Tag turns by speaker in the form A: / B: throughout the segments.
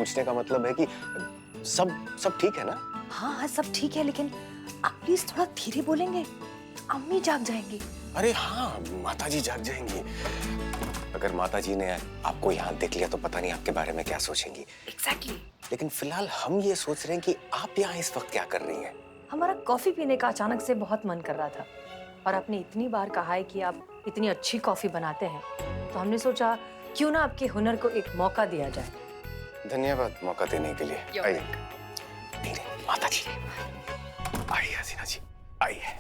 A: पूछने का मतलब है कि सब ठीक है ना?
B: हाँ हाँ सब ठीक है, लेकिन आप प्लीज थोड़ा धीरे बोलेंगे, अम्मी जाग जाएंगी।
A: अरे हाँ, माताजी जाग जाएंगी। अगर माताजी ने आपको यहाँ देख लिया तो पता नहीं आपके बारे में क्या सोचेंगी।
B: एग्जैक्टली।
A: लेकिन फिलहाल हम ये सोच रहे हैं कि आप यहाँ इस वक्त क्या कर रही हैं?
B: हमारा कॉफी पीने का अचानक से बहुत मन कर रहा था, और आपने इतनी बार कहा है कि आप इतनी अच्छी कॉफी बनाते हैं, तो हमने सोचा क्यों ना आपके हुनर को एक मौका दिया जाए।
A: धन्यवाद मौका देने के लिए। आइए धीरे, माताजी आइए, हसीना जी आइए।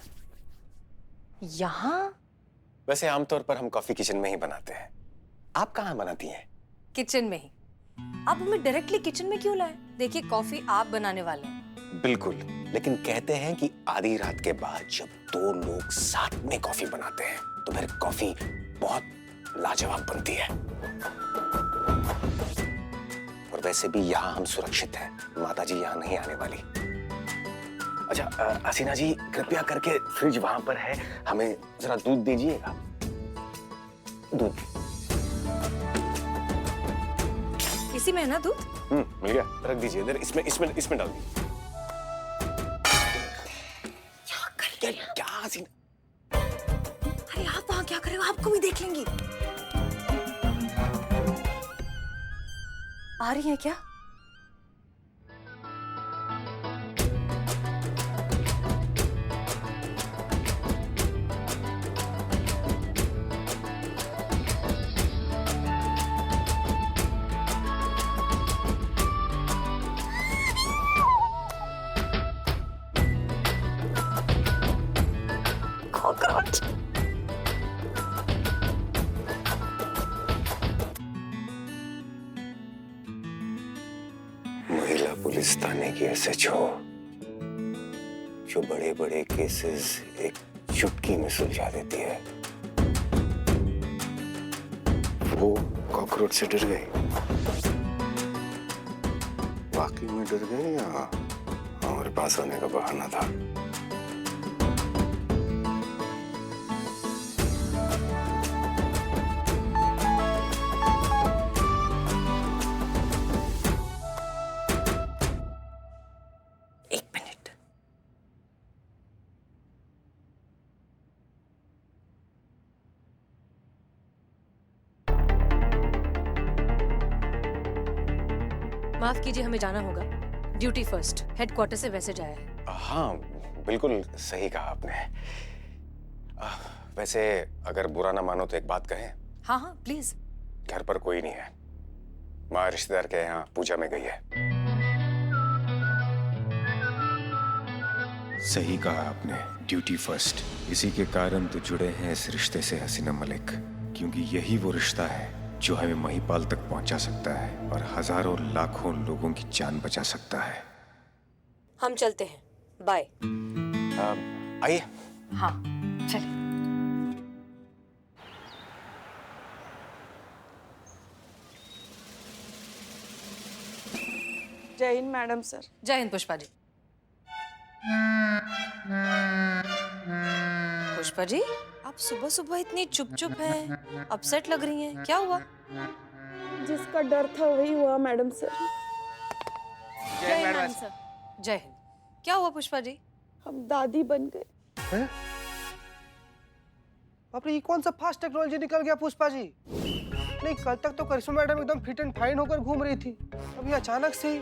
B: यहाँ
A: वैसे आमतौर पर हम कॉफी किचन में ही बनाते हैं, आप कहाँ बनाती हैं?
B: किचन में ही? आप हमें डायरेक्टली किचन में क्यों लाए? देखिए कॉफी आप बनाने वाले हैं।
A: बिल्कुल, लेकिन कहते हैं कि आधी रात के बाद जब दो लोग साथ में कॉफी बनाते हैं तो फिर कॉफी बहुत लाजवाब बनती है। और वैसे भी यहाँ हम सुरक्षित हैं, माताजी यहाँ नहीं आने वाली। अच्छा हसीना जी, कृपया करके फ्रिज वहां पर है, हमें जरा दूध दीजिएगा। दूध
B: इसी में है ना दूध?
A: मिल गया, रख दीजिए इधर, इसमें डाल दीजिए। क्या हसीना?
B: अरे आप वहाँ क्या कर रहे हो? आपको भी देख लेंगी। आ रही है क्या? कॉकरोच।
A: महिला पुलिस थाने की एसएचओ जो बड़े बड़े केसेस एक चुटकी में सुलझा देती है, वो कॉकरोच से डर गई। वाकई में डर गई या हमारे पास आने का बहाना था?
B: एक मिनट। माफ कीजिए, हमें जाना होगा। ड्यूटी फर्स्ट, हेडक्वार्टर से मैसेज आया है।
A: हाँ बिल्कुल सही कहा आपने। वैसे अगर बुरा ना मानो तो एक बात कहें?
B: हाँ हाँ प्लीज।
A: घर पर कोई नहीं है, माँ रिश्तेदार के यहाँ पूजा में गई है।
C: सही कहा आपने, ड्यूटी फर्स्ट। इसी के कारण तो जुड़े हैं इस रिश्ते से हसीना मलिक, क्योंकि यही वो रिश्ता है जो हमें महिपाल तक पहुंचा सकता है और हजारों लाखों लोगों की जान बचा सकता है।
B: हम चलते हैं, बाय।
A: आइए।
B: हाँ चलिए।
D: जय हिंद मैडम सर।
B: जय हिंद पुष्पा जी। पुष्पा जी, आप सुबह सुबह इतनी चुप चुप हैं, अपसेट लग रही हैं, क्या हुआ?
D: जिसका डर था वही हुआ मैडम सर।
B: जय हिंद मैडम सर। जय हिंद। क्या हुआ पुष्पा जी?
D: हम दादी बन गए।
E: बाप रे, ये कौन सा फास्ट टेक्नोलॉजी निकल गया पुष्पा जी? नहीं, कल तक तो करिश्मा मैडम एकदम फिट एंड फाइन होकर घूम रही थी, अभी अचानक से ही।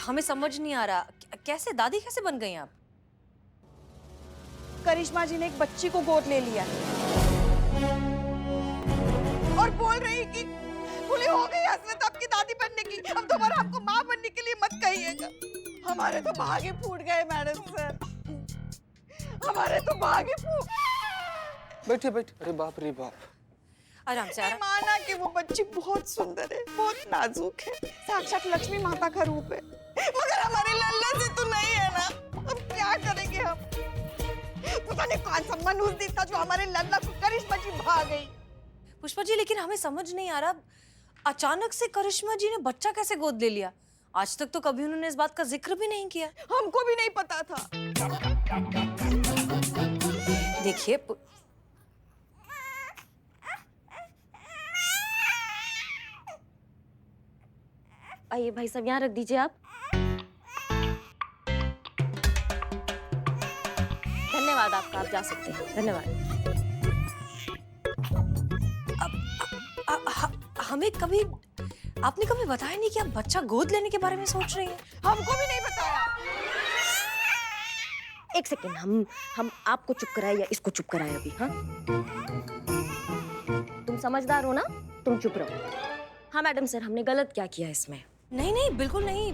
B: हमें समझ नहीं आ रहा, कैसे दादी कैसे बन गई आप?
D: करिश्मा जी ने एक बच्ची को गोद ले लिया और बोल रही कि भूली हो गई हसरत आपकी दादी बनने की, अब दोबारा हमको माँ बनने के लिए मत कहिएगा। हमारे तो भागे फूट गए मैडम सर, हमारे तो भागे फूट।
E: बैठे बैठे। अरे बाप रे बाप।
B: आराम से आराम।
D: माना कि वो बच्ची बहुत सुंदर है, बहुत नाजुक है, साक्षात लक्ष्मी माता का रूप है, मगर हमारे लल्ला से तो नहीं है ना। अब क्या करेंगे हम? पता नहीं कौन सा मनुष्य था जो हमारे लल्ला को करिश्मा जी भा गई।
B: पुष्पा जी, लेकिन हमें समझ नहीं आ रहा, अचानक से करिश्मा जी ने बच्चा कैसे गोद ले लिया? आज तक तो कभी उन्होंने इस बात का जिक्र भी नहीं किया।
D: हमको भी नहीं पता था।
B: देखिए
F: आइए भाई साहब, यहाँ रख दीजिए आप। धन्यवाद आपका, आप जा सकते हैं। धन्यवाद।
B: हमें कभी आपने कभी बताया नहीं कि आप बच्चा गोद लेने के बारे में सोच रही हैं।
D: हमको भी नहीं बताया।
F: एक सेकेंड, हम आपको चुप कराए या इसको चुप कराए अभी? हाँ, तुम समझदार हो ना, तुम चुप रहो। हाँ मैडम सर, हमने गलत क्या किया इसमें?
B: नहीं नहीं, बिल्कुल नहीं।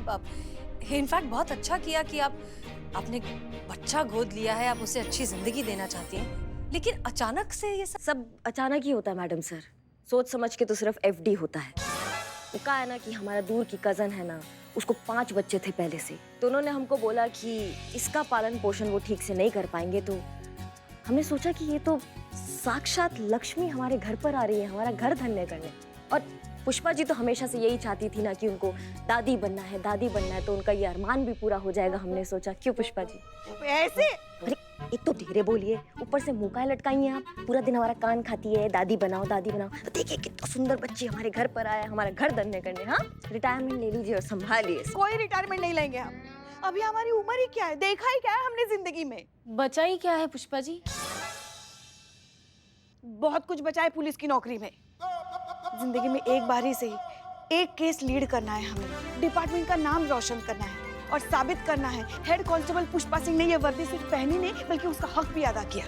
B: इनफैक्ट बहुत अच्छा किया कि आपने बच्चा गोद लिया है, आप उसे अच्छी जिंदगी देना चाहती हैं। लेकिन अचानक से ये
F: सब अचानक ही होता है मैडम सर, सोच समझ के तो सिर्फ एफडी होता है। वो कहा है ना कि हमारा दूर की कजन है ना, उसको 5 बच्चे थे पहले से, तो उन्होंने हमको बोला कि इसका पालन पोषण वो ठीक से नहीं कर पाएंगे। तो हमने सोचा कि ये तो साक्षात लक्ष्मी हमारे घर पर आ रही है, हमारा घर धन्य करने। और पुष्पा जी तो हमेशा से यही चाहती थी ना कि उनको दादी बनना है, दादी बनना है, तो उनका ये अरमान भी पूरा हो जाएगा। हमने सोचा, क्यों पुष्पा जी?
D: ऐसे
F: अरे एक तो धीरे बोलिए, ऊपर से मुंह का लटकाई हैं आप। पूरा दिन हमारा कान खाती है, दादी बनाओ दादी बनाओ। तो देखिए कितना सुंदर बच्ची हमारे घर पर आया, हमारा घर धन्य करने। हाँ, रिटायरमेंट ले लीजिए और संभालिए।
D: कोई रिटायरमेंट नहीं लेंगे हम। अभी हमारी उम्र ही क्या है, देखा ही क्या है हमने जिंदगी में।
G: बचा ही क्या है पुष्पा जी?
D: बहुत कुछ बचा है पुलिस की नौकरी में। जिंदगी में एक बारी से ही एक केस लीड करना है हमें, डिपार्टमेंट का नाम रोशन करना है और साबित करना है हेड कांस्टेबल पुष्पा सिंह ने ये वर्दी सिर्फ पहनी नहीं बल्कि उसका हक भी अदा किया।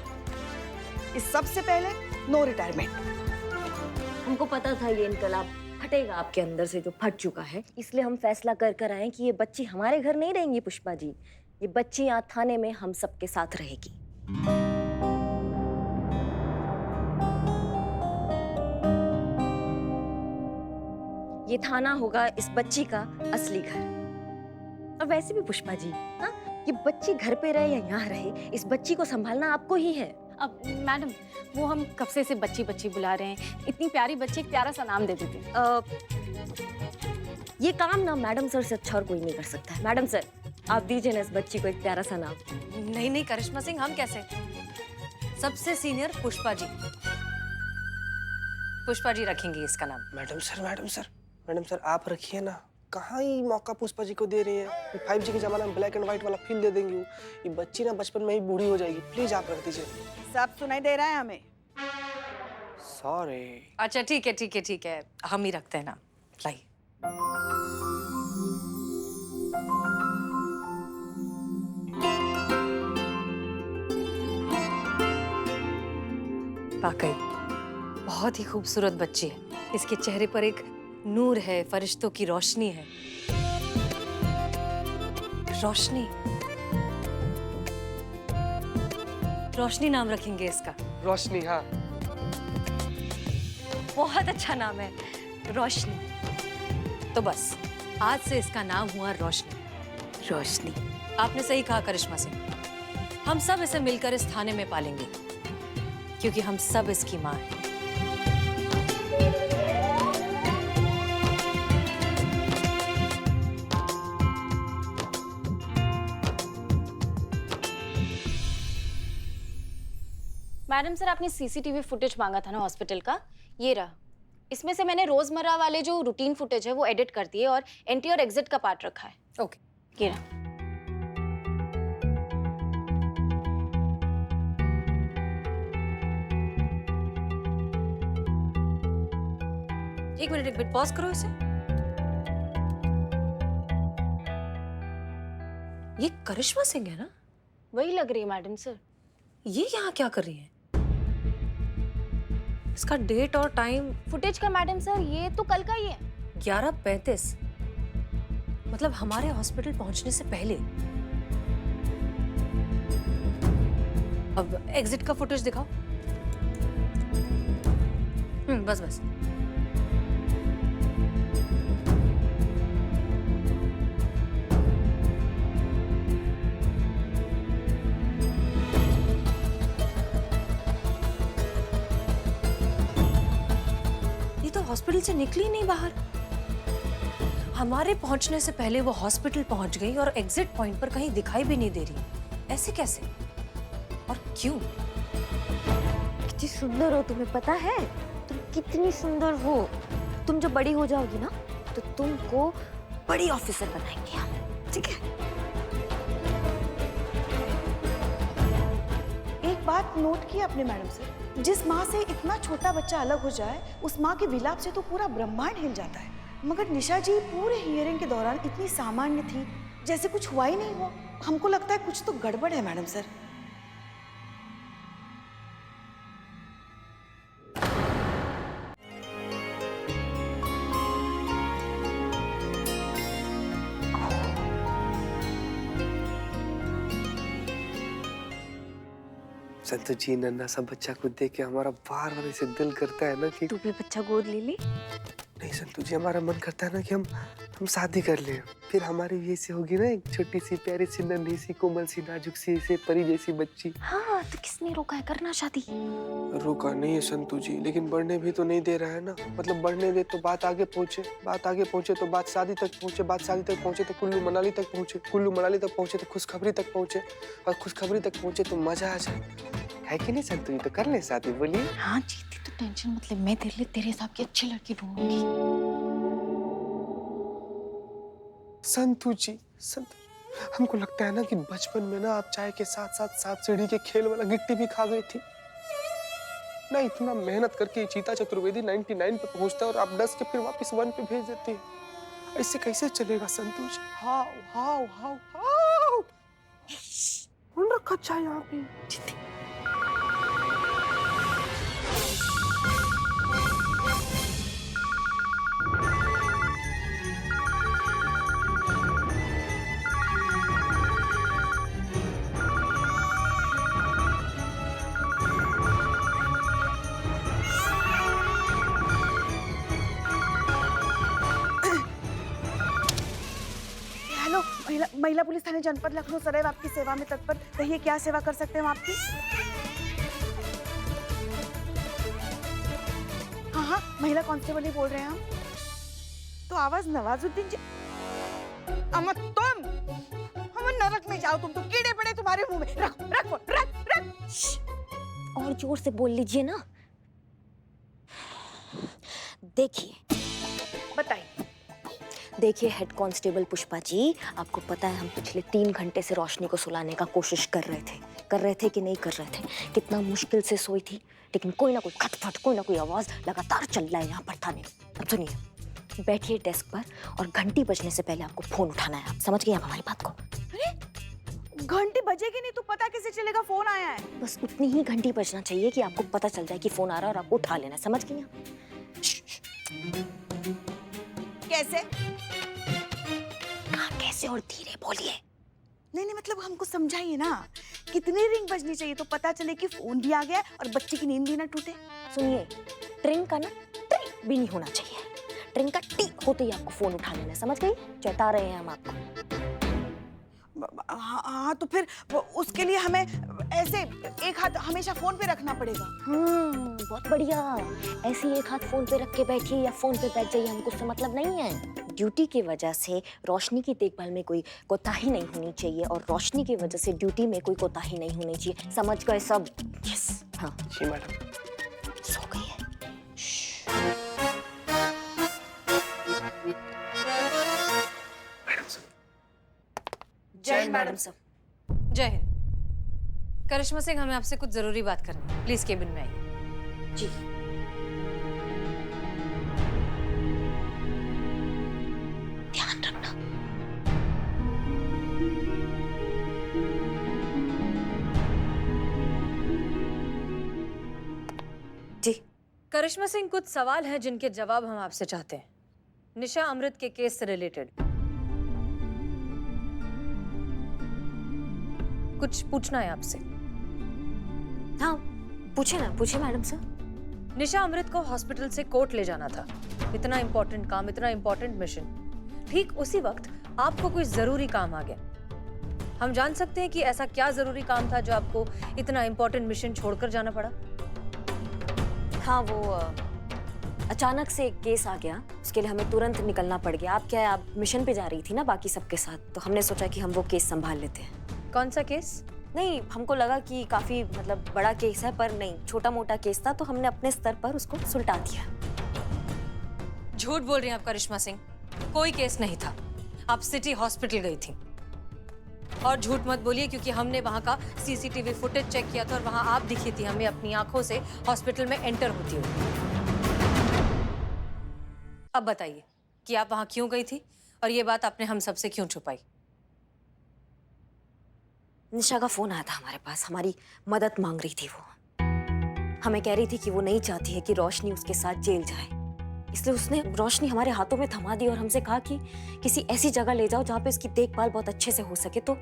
D: इस सबसे पहले नो रिटायरमेंट।
F: हमको पता था ये इनकलाब फटेगा आपके अंदर से, जो फट चुका है। इसलिए हम फैसला कर आए कि ये बच्ची हमारे घर नहीं रहेंगी पुष्पा जी, ये बच्ची यहाँ थाने में हम सबके साथ रहेगी। ये थाना होगा इस बच्ची का असली घर। और वैसे भी पुष्पा जी, हाँ, ये बच्ची घर पे रहे या यहाँ रहे, इस बच्ची को संभालना आपको ही है।
G: अब मैडम, वो हम कब से इसे बच्ची बच्ची बुला रहे हैं। इतनी प्यारी बच्ची, एक प्यारा सा नाम दे देते।
F: ये काम ना मैडम सर से अच्छा और कोई नहीं कर सकता है। मैडम सर, आप दीजिए ना इस बच्ची को एक प्यारा सा नाम।
B: नहीं नहीं करिश्मा सिंह, हम कैसे? सबसे सीनियर पुष्पा जी, पुष्पा जी रखेंगी इसका नाम।
E: मैडम सर आप रखिए ना। कहाँ ही मौका पुष्पा जी को दे रही है। 5G के जमाने में ब्लैक एंड व्हाइट वाला फील दे देंगी वो। ये बच्ची ना बचपन में ही बूढ़ी हो जाएगी। प्लीज आप रख दीजिए।
D: सब सुनाई दे रहा है हमें।
E: सॉरी।
B: अच्छा ठीक है ठीक है ठीक है, हम ही रखते हैं ना। लाइए। वाकई बहुत ही खूबसूरत बच्ची है। इसके चेहरे पर एक नूर है, फरिश्तों की रोशनी है। रोशनी, रोशनी नाम रखेंगे इसका।
E: रोशनी, हाँ।
B: बहुत अच्छा नाम है, रोशनी। तो बस आज से इसका नाम हुआ रोशनी। रोशनी, आपने सही कहा करिश्मा सिंह। हम सब इसे मिलकर इस थाने में पालेंगे, क्योंकि हम सब इसकी माँ हैं।
G: मैडम सर, आपने सीसीटीवी फुटेज मांगा था ना हॉस्पिटल का, ये रहा। इसमें से मैंने रोजमर्रा वाले जो रूटीन फुटेज है वो एडिट कर दिए और एंट्री और एग्जिट का पार्ट रखा है।
B: ओके,
G: ये रहा।
B: एक मिनट पॉज करो इसे। ये करिश्मा सिंह है ना?
G: वही लग रही है मैडम सर।
B: ये यहाँ क्या कर रही है? इसका डेट और टाइम
G: फुटेज का मैडम सर, ये तो कल का ही है।
B: 11:35, मतलब हमारे हॉस्पिटल पहुंचने से पहले। अब एग्जिट का फुटेज दिखाओ। बस बस। हॉस्पिटल से निकली नहीं बाहर। हमारे पहुंचने से पहले वो हॉस्पिटल पहुंच गई और एग्जिट पॉइंट पर कहीं दिखाई भी नहीं दे रही। ऐसे कैसे और क्यों?
F: कितनी सुंदर हो, तुम्हें पता है? तुम कितनी सुंदर हो। तुम जब बड़ी हो जाओगी ना तो तुमको बड़ी ऑफिसर बनाएंगे हम, ठीक है?
D: एक बात नोट की आपने मैडम सर, जिस माँ से इतना छोटा बच्चा अलग हो जाए, उस माँ के विलाप से तो पूरा ब्रह्मांड हिल जाता है। मगर निशा जी पूरे हियरिंग के दौरान इतनी सामान्य थी, जैसे कुछ हुआ ही नहीं हो। हमको लगता है कुछ तो गड़बड़ है मैडम सर।
E: संतु जी नन्हा सा बच्चा को देख के हमारा बार बार ऐसे दिल करता है ना कि
F: तू भी बच्चा गोद ले ली।
E: नहीं संतु जी, हमारा मन करता है ना कि हम शादी कर लें। फिर हमारी भी ऐसी होगी ना एक छोटी सी प्यारी सी नन्ही सी कोमल सी नाजुक सी ऐसे परी जैसी बच्ची।
F: हाँ, तो किसने रोका है करना शादी?
E: रोका नहीं है संतु जी, लेकिन बढ़ने भी तो नहीं दे रहा है ना। मतलब बढ़ने दे तो बात आगे पहुंचे, बात आगे पहुंचे तो बात शादी तक पहुंचे, बात शादी तक पहुंचे तो कुल्लू मनाली तक पहुंचे, कुल्लू मनाली तक पहुंचे तो खुशखबरी तक पहुंचे, और खुशखबरी तक पहुंचे तो मजा आ जाए। है कि नहीं संतु जी? तो कर ले शादी, बोलिए।
G: हाँ जीती, तो टेंशन मतलब मैं तेरे लिए तेरे हिसाब की अच्छी लड़की ढूंढूंगी।
E: संतु जी, हमको लगता है ना कि बचपन में ना आप चाय के साथ साथ सांप सीढ़ी के खेल वाला गिट्टी भी खा गई थी ना। इतना मेहनत करके चीता चतुर्वेदी 99 पे पहुंचता है और आप 10 के फिर वापस 1 पे भेज देती है। ऐसे कैसे चलेगा संतु जी? हाउ हाउ हाउ हाउ कौन रखा चाय यहाँ पे?
D: महिला पुलिस थाने जनपद लखनऊ सदैव आपकी सेवा में तत्पर। कहिए क्या सेवा कर सकते हैं हम आपकी? हाँ हाँ, महिला कांस्टेबल ही बोल रहे हैं हम। तो आवाज नवाजुद्दीन जी। अमर तुम, हम नरक में जाओ, तुम तो कीड़े पड़े तुम्हारे मुंह में। रख रख रख रख।
F: और जोर से बोल लीजिए ना। देखिए,
D: बताइए।
F: देखिए हेड कांस्टेबल पुष्पा जी, आपको पता है हम पिछले 3 घंटे से रोशनी को सुलाने का कोशिश कर रहे थे कि नहीं कर रहे थे? कितना मुश्किल से सोई थी, लेकिन कोई ना कोई खटखट, कोई ना कोई आवाज लगातार चल रहा है यहाँ पर थाने। अब सुनिए, बैठिए डेस्क पर और घंटी बजने से पहले आपको फोन उठाना है। आप समझ गए आप हमारी बात को?
D: अरे घंटी बजेगी नहीं तो पता कैसे चलेगा फोन आया है?
F: बस उतनी ही घंटी बजना चाहिए कि आपको पता चल जाए कि फोन आ रहा है और आपको उठा लेना। समझ गई आप?
D: कैसे?
F: कैसे और धीरे बोलिए।
D: नहीं मतलब हमको समझाइए ना, कितनी रिंग बजनी चाहिए तो पता चले कि फोन भी आ गया और बच्चे की नींद भी ना टूटे?
F: सुनिए, ट्रिंग का ना ट्रिंग भी नहीं होना चाहिए, ट्रिंग का टी होते ही आपको फोन उठा लेना। समझ गई? चेता रहे हैं हम आपको।
D: हाँ तो फिर उसके लिए हमें ऐसे एक हाथ हमेशा फोन पे रखना पड़ेगा।
F: बहुत बढ़िया। ऐसे ही एक हाथ फोन पे रख के बैठिए या फोन पे बैठ जाइए, हमको उससे मतलब नहीं है। ड्यूटी की वजह से रोशनी की देखभाल में कोई कोताही नहीं होनी चाहिए और रोशनी की वजह से ड्यूटी में कोई कोताही नहीं होनी चाहिए। समझ गए सब? यस। हाँ
E: जी मैडम।
F: सो गई है।
B: जय हिंद मैडम साहब। जय हिंद। करिश्मा सिंह, हमें आपसे कुछ जरूरी बात करनी है। प्लीज केबिन में आइए।
F: जी। ध्यान रखना। जी।
B: करिश्मा सिंह, कुछ सवाल हैं जिनके जवाब हम आपसे चाहते हैं, निशा अमृत के केस से रिलेटेड। कुछ पूछना है आपसे।
F: हाँ पूछे ना, पूछे मैडम सर।
B: निशा अमृत को हॉस्पिटल से कोर्ट ले जाना था। इतना इंपॉर्टेंट काम, इतना इंपॉर्टेंट मिशन। ठीक उसी वक्त आपको कोई जरूरी काम आ गया। हम जान सकते हैं कि ऐसा क्या जरूरी काम था जो आपको इतना इंपॉर्टेंट मिशन छोड़कर जाना पड़ा?
F: हाँ, वो अचानक से एक केस आ गया, उसके लिए हमें तुरंत निकलना पड़ गया। आप मिशन पे जा रही थी ना बाकी सबके साथ, तो हमने सोचा कि हम वो केस संभाल लेते हैं।
B: कौन सा केस?
F: नहीं, हमको लगा कि काफी मतलब बड़ा केस है, पर नहीं, छोटा मोटा केस था, तो हमने अपने स्तर पर उसको सुलटा दिया।
B: झूठ बोल रही हैं आप करिश्मा सिंह, कोई केस नहीं था। आप सिटी हॉस्पिटल गई थी। और झूठ मत बोलिए, क्योंकि हमने वहां का सीसीटीवी फुटेज चेक किया था और वहां आप दिखी थी हमें अपनी आंखों से हॉस्पिटल में एंटर होती हुई। अब बताइए कि आप वहां क्यों गई थी और ये बात आपने हम सबसे क्यों छुपाई?
F: निशा का फोन आया था हमारे पास, हमारी मदद मांग रही थी वो। हमें कह रही थी कि वो नहीं चाहती है कि रोशनी उसके साथ जेल जाए, इसलिए उसने रोशनी हमारे हाथों में थमा दी और हमसे कहा कि किसी ऐसी जगह ले जाओ जहाँ पे उसकी देखभाल बहुत अच्छे से हो सके। तो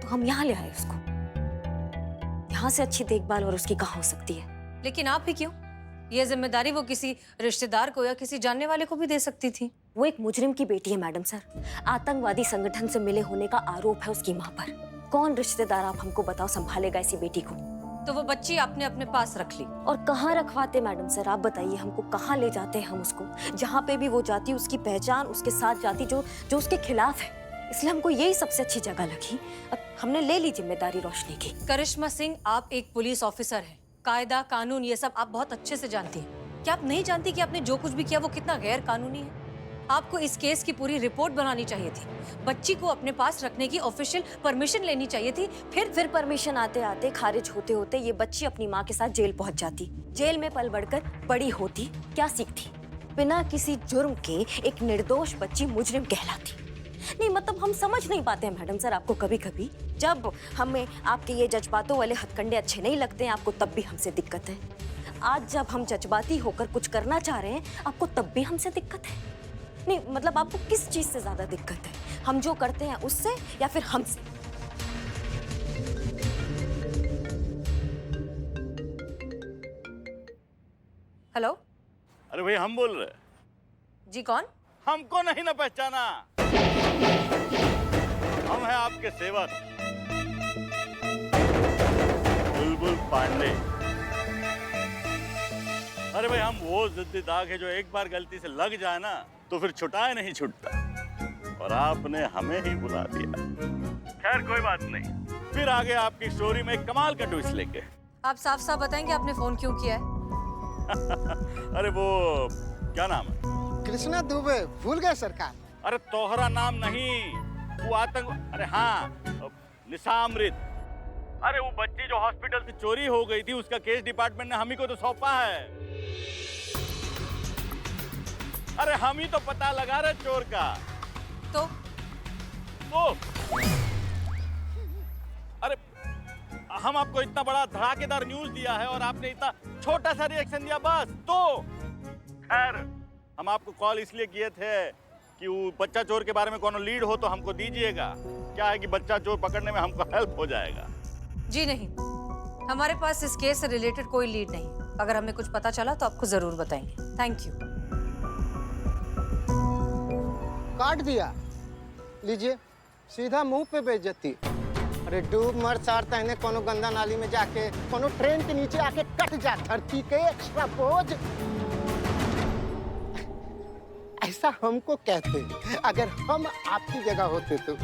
F: हम यहाँ ले आए उसको। यहाँ से अच्छी देखभाल और उसकी कहाँ हो सकती है?
B: लेकिन आप ही क्यों? ये जिम्मेदारी वो किसी रिश्तेदार को या किसी जानने वाले को भी दे सकती थी।
F: वो एक मुजरिम की बेटी है मैडम सर। आतंकवादी संगठन से मिले होने का आरोप है उसकी माँ पर। कौन रिश्तेदार आप हमको बताओ संभालेगा ऐसी बेटी को?
B: तो वो बच्ची आपने अपने पास रख ली।
F: और कहाँ रखवाते मैडम सर, आप बताइए हमको, कहाँ ले जाते हैं हम उसको? जहाँ पे भी वो जाती उसकी पहचान उसके साथ जाती जो उसके खिलाफ है, इसलिए हमको यही सबसे अच्छी जगह लगी। अब हमने ले ली जिम्मेदारी रोशनी की।
B: करिश्मा सिंह, आप एक पुलिस ऑफिसर हैं, कायदा कानून ये सब आप बहुत अच्छे से जानती हैं। क्या आप नहीं जानती कि आपने जो कुछ भी किया वो कितना गैर कानूनी है? आपको इस केस की पूरी रिपोर्ट बनानी चाहिए थी, बच्ची को अपने पास रखने की ऑफिशियल परमिशन लेनी चाहिए थी। फिर परमिशन आते आते खारिज होते होते ये बच्ची अपनी माँ के साथ जेल पहुंच जाती। जेल में पल बढ़कर बड़ी होती, क्या सीखती? बिना किसी जुर्म के एक निर्दोष बच्ची मुजरिम कहलाती। नहीं मतलब हम समझ नहीं पाते हैं मैडम सर आपको। कभी कभी जब हमें आपके ये जज्बातों वाले हथकंडे अच्छे नहीं लगते हैं आपको, तब भी हमसे दिक्कत है। आज जब हम जज्बाती होकर कुछ करना चाह रहे हैं आपको, तब भी हमसे दिक्कत है। नहीं मतलब आपको किस चीज से ज्यादा दिक्कत है, हम जो करते हैं उससे या फिर हमसे? हेलो।
H: अरे भाई हम बोल रहे।
B: जी कौन?
H: हमको नहीं ना पहचाना? हम हैं आपके सेवक बुलबुल पांडे। अरे भाई हम वो जिद्दी दाग है जो एक बार गलती से लग जाए ना तो फिर छुटाए नहीं छूटता, और आपने हमें ही बुला दिया। खैर कोई बात नहीं, फिर आगे आपकी स्टोरी में एक कमाल का ट्विस्ट लेके।
B: आप साफ साफ बताएंगे आपने फोन क्यों किया है?
H: अरे वो क्या नाम है?
I: कृष्णा दुबे, भूल गए सरकार?
H: अरे तोहरा नाम नहीं, वो आतंक। अरे हाँ, निशा अमृत। अरे वो बच्ची जो हॉस्पिटल से चोरी हो गई थी उसका केस डिपार्टमेंट ने हम ही को तो सौंपा है। अरे हम ही तो पता लगा रहे चोर का।
B: तो
H: अरे हम आपको इतना बड़ा धड़ाकेदार न्यूज दिया है और आपने इतना छोटा सा रिएक्शन दिया बस। तो खैर हम आपको कॉल इसलिए किए थे कि वो बच्चा चोर के बारे में कोनो लीड हो तो हमको दीजिएगा। क्या है कि बच्चा चोर पकड़ने में हमको हेल्प हो जाएगा।
B: जी नहीं, हमारे पास इस केस से रिलेटेड कोई लीड नहीं। अगर हमें कुछ पता चला तो आपको जरूर बताएंगे। Thank you.
I: काट दिया, लीजिए, सीधा मुंह पे बेइज्जती। अरे डूब मर चार तहने कोनो गंदा नाली में जाके, कोनो ट्रेन के नीचे आके कट जा धरती के एक्स्ट्रा बोझ। ऐसा हमको कहते अगर हम आपकी जगह होते तो।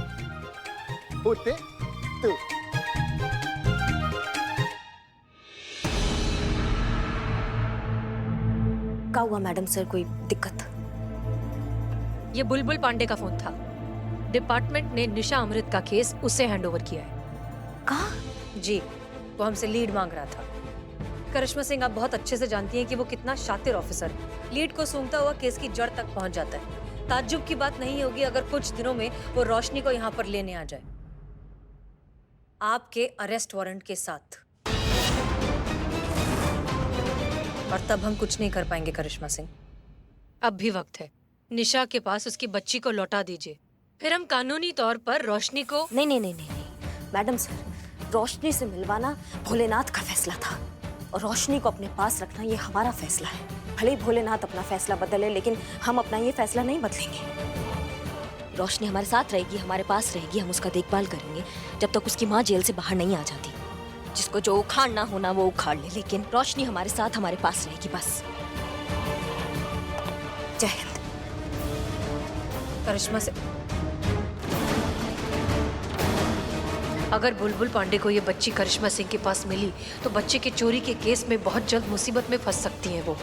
F: क्या हुआ मैडम सर, कोई दिक्कत?
B: ये बुलबुल पांडे का फोन था। डिपार्टमेंट ने निशा अमृत का केस उसे हैंडओवर किया है।
F: कहा?
B: जी, वो हमसे लीड मांग रहा था। करिश्मा सिंह आप बहुत अच्छे से जानती हैं कि वो कितना शातिर ऑफिसर है। लीड को सूंघता हुआ केस की जड़ तक पहुंच जाता है। ताज्जुब की बात नहीं होगी अगर कुछ दिनों में वो रोशनी को यहाँ पर लेने आ जाए, आपके अरेस्ट वारंट के साथ। और तब हम कुछ नहीं कर पाएंगे करिश्मा सिंह। अब भी वक्त है, निशा के पास उसकी बच्ची को लौटा दीजिए, फिर हम कानूनी तौर पर रोशनी को।
F: नहीं मैडम सर, रोशनी से मिलवाना भोलेनाथ का फैसला था और रोशनी को अपने पास रखना ये हमारा फैसला है। भले ही भोलेनाथ अपना फैसला बदले, लेकिन हम अपना ये फैसला नहीं बदलेंगे। रोशनी हमारे साथ रहेगी, हमारे पास रहेगी, हम उसका देखभाल करेंगे जब तक उसकी माँ जेल से बाहर नहीं आ जाती। जिसको जो उखाड़ना होना वो उखाड़ ले, लेकिन रोशनी हमारे साथ हमारे पास रहेगी बस। जय हिंद।
B: करिश्मा से अगर बुलबुल पांडे को ये बच्ची करिश्मा सिंह के पास मिली तो बच्चे के चोरी के केस में बहुत जल्द मुसीबत में फंस सकती है वो।